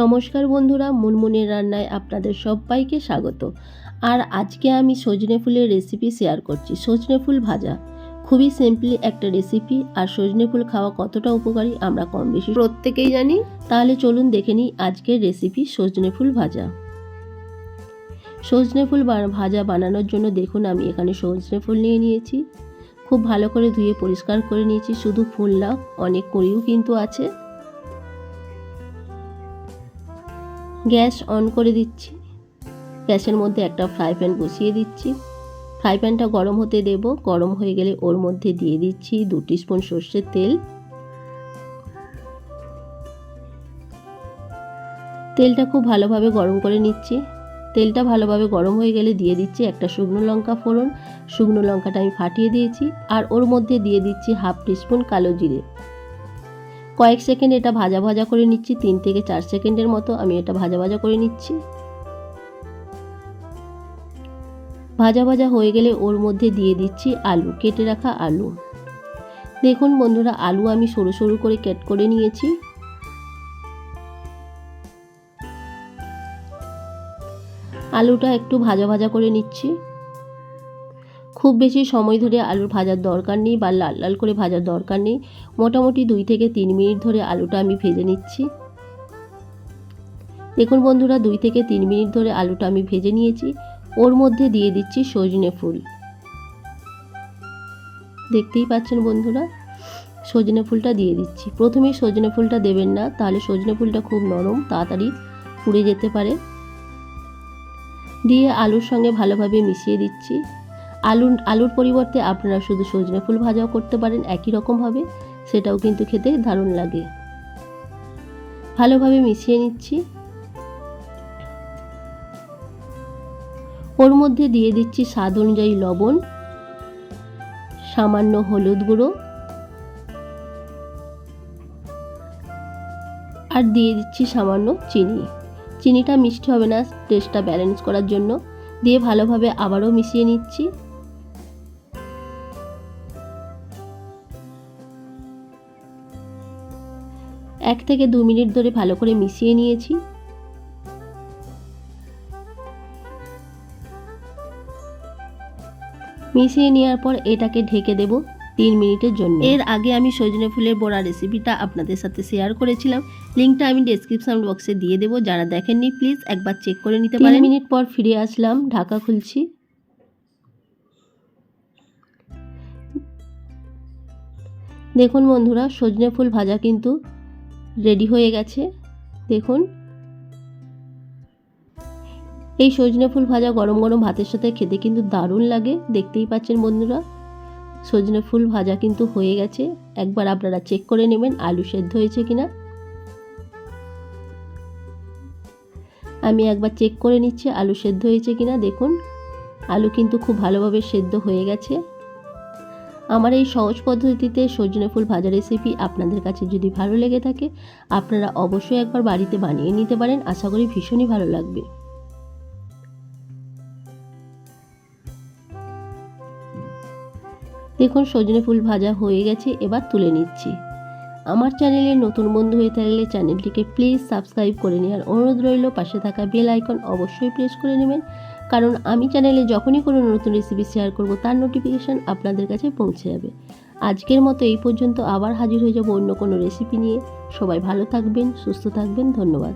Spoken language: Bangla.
নমস্কার বন্ধুরা, মুনমুনের রান্নায় আপনাদের সবাইকে স্বাগত। আর আজকে আমি সজনে ফুলের রেসিপি শেয়ার করছি। সজনে ফুল ভাজা খুবই সিম্পলি একটা রেসিপি। আর সজনে ফুল খাওয়া কতটা উপকারী আমরা কম বেশি প্রত্যেকেই জানি। তাহলে চলুন দেখে নিই আজকের রেসিপি সজনে ফুল ভাজা। সজনে ফুল ভাজা বানানোর জন্য দেখুন আমি এখানে সজনে ফুল নিয়ে নিয়েছি। খুব ভালো করে ধুয়ে পরিষ্কার করে নিয়েছি। শুধু ফুল না, অনেক কুঁড়িও কিন্তু আছে। গ্যাস অন করে দিচ্ছি। গ্যাসের মধ্যে একটা ফ্রাই প্যান বসিয়ে দিচ্ছি। ফ্রাই প্যানটা গরম হতে দেব। গরম হয়ে গেলে ওর মধ্যে দিয়ে দিচ্ছি 2 টিস্পুন সর্ষের তেল। তেলটা খুব ভালোভাবে গরম করে নিচ্ছি। তেলটা ভালোভাবে গরম হয়ে গেলে দিয়ে দিচ্ছি একটা শুকনো লঙ্কা ফোড়ন। শুকনো লঙ্কাটা আমি ফাটিয়ে দিয়েছি। আর ওর মধ্যে দিয়ে দিচ্ছি 1/2 টিস্পুন কালো জিরে। কয়েক সেকেন্ড এটা ভাজা ভাজা করে নিচ্ছি। 3 থেকে 4 সেকেন্ডের মতো আমি এটা ভাজা ভাজা করে নিচ্ছি। ভাজা ভাজা হয়ে গেলে ওর মধ্যে দিয়ে দিচ্ছি আলু, কেটে রাখা আলু। দেখুন বন্ধুরা, আলু আমি সরু সরু করে কেট করে নিয়েছি। আলুটা একটু ভাজা ভাজা করে নিচ্ছি। খুব বেশি সময় ধরে আলুর ভাজার দরকার নেই বা লাল লাল করে ভাজার দরকার নেই। মোটামুটি 2 থেকে 3 মিনিট ধরে আলুটা আমি ভেজে নিচ্ছি। দেখুন বন্ধুরা, 2 থেকে 3 মিনিট ধরে আলুটা আমি ভেজে নিয়েছি। ওর মধ্যে দিয়ে দিচ্ছি সজনে ফুল। দেখতেই পাচ্ছেন বন্ধুরা, সজনে ফুলটা দিয়ে দিচ্ছি। প্রথমেই সজনে ফুলটা দেবেন না, তাহলে সজনে ফুলটা খুব নরম, তাড়াতাড়ি পুড়ে যেতে পারে। দিয়ে আলুর সঙ্গে ভালোভাবে মিশিয়ে দিচ্ছি। আলুর পরিবর্তে আপনারা শুধু সজনে ফুল ভাজাও করতে পারেন একই রকমভাবে, সেটাও কিন্তু খেতে দারুণ লাগে। ভালোভাবে মিশিয়ে নিচ্ছি। ওর মধ্যে দিয়ে দিচ্ছি স্বাদ অনুযায়ী লবণ, সামান্য হলুদ গুঁড়ো, আর দিয়ে দিচ্ছি সামান্য চিনি। চিনিটা মিষ্টি হবে না, টেস্টটা ব্যালেন্স করার জন্য। দিয়ে ভালোভাবে আবারও মিশিয়ে নিচ্ছি। এক থেকে 2 মিনিট ধরে ভালো করে মিশিয়ে নিয়েছি। মিশিয়ে নেওয়ার পর এটাকে ঢেকে দেব 3 মিনিটের জন্য। এর আগে আমি সজনে ফুলের বড়া রেসিপিটা আপনাদের সাথে শেয়ার করেছিলাম। লিঙ্কটা আমি ডেসক্রিপশন বক্সে দিয়ে দেবো। যারা দেখেননি প্লিজ একবার চেক করে নিতে পারেন। 3 মিনিট পর ফিরে আসলাম, ঢাকা খুলছি। দেখুন বন্ধুরা, সজনে ফুল ভাজা কিন্তু রেডি হয়ে গেছে। দেখুন, এই সজনে ফুল ভাজা গরম গরম ভাতের সাথে খেতে কিন্তু দারুণ লাগে। দেখতেই পাচ্ছেন বন্ধুরা, সজনে ফুল ভাজা কিন্তু হয়ে গেছে। একবার আপনারা চেক করে নেবেন আলু সেদ্ধ হয়েছে কিনা। আমি একবার চেক করে নিচ্ছি আলু সেদ্ধ হয়েছে কিনা। দেখুন, আলু কিন্তু খুব ভালোভাবে সেদ্ধ হয়ে গেছে। আমার এই সহজ পদ্ধতিতে সজনে ফুল ভাজা রেসিপি আপনাদের কাছে যদি ভালো লেগে থাকে, আপনারা অবশ্যই একবার বাড়িতে বানিয়ে নিতে পারেন। আশা করি ভীষণই ভালো লাগবে। দেখুন, সজনে ফুল ভাজা হয়ে গেছে, এবার তুলে নিচ্ছি। আমার চ্যানেলে নতুন বন্ধু হয়ে থাকলে চ্যানেলটিকে প্লিজ সাবস্ক্রাইব করে নেওয়ার অনুরোধ রইল। পাশে থাকা বেল আইকন অবশ্যই প্রেস করে নেবেন, কারণ আমি চ্যানেলে যখনই কোনো নতুন রেসিপি শেয়ার করব তার নোটিফিকেশান আপনাদের কাছে পৌঁছে যাবে। আজকের মতো এই পর্যন্ত। আবার হাজির হয়ে যাব অন্য কোনো রেসিপি নিয়ে। সবাই ভালো থাকবেন, সুস্থ থাকবেন। ধন্যবাদ।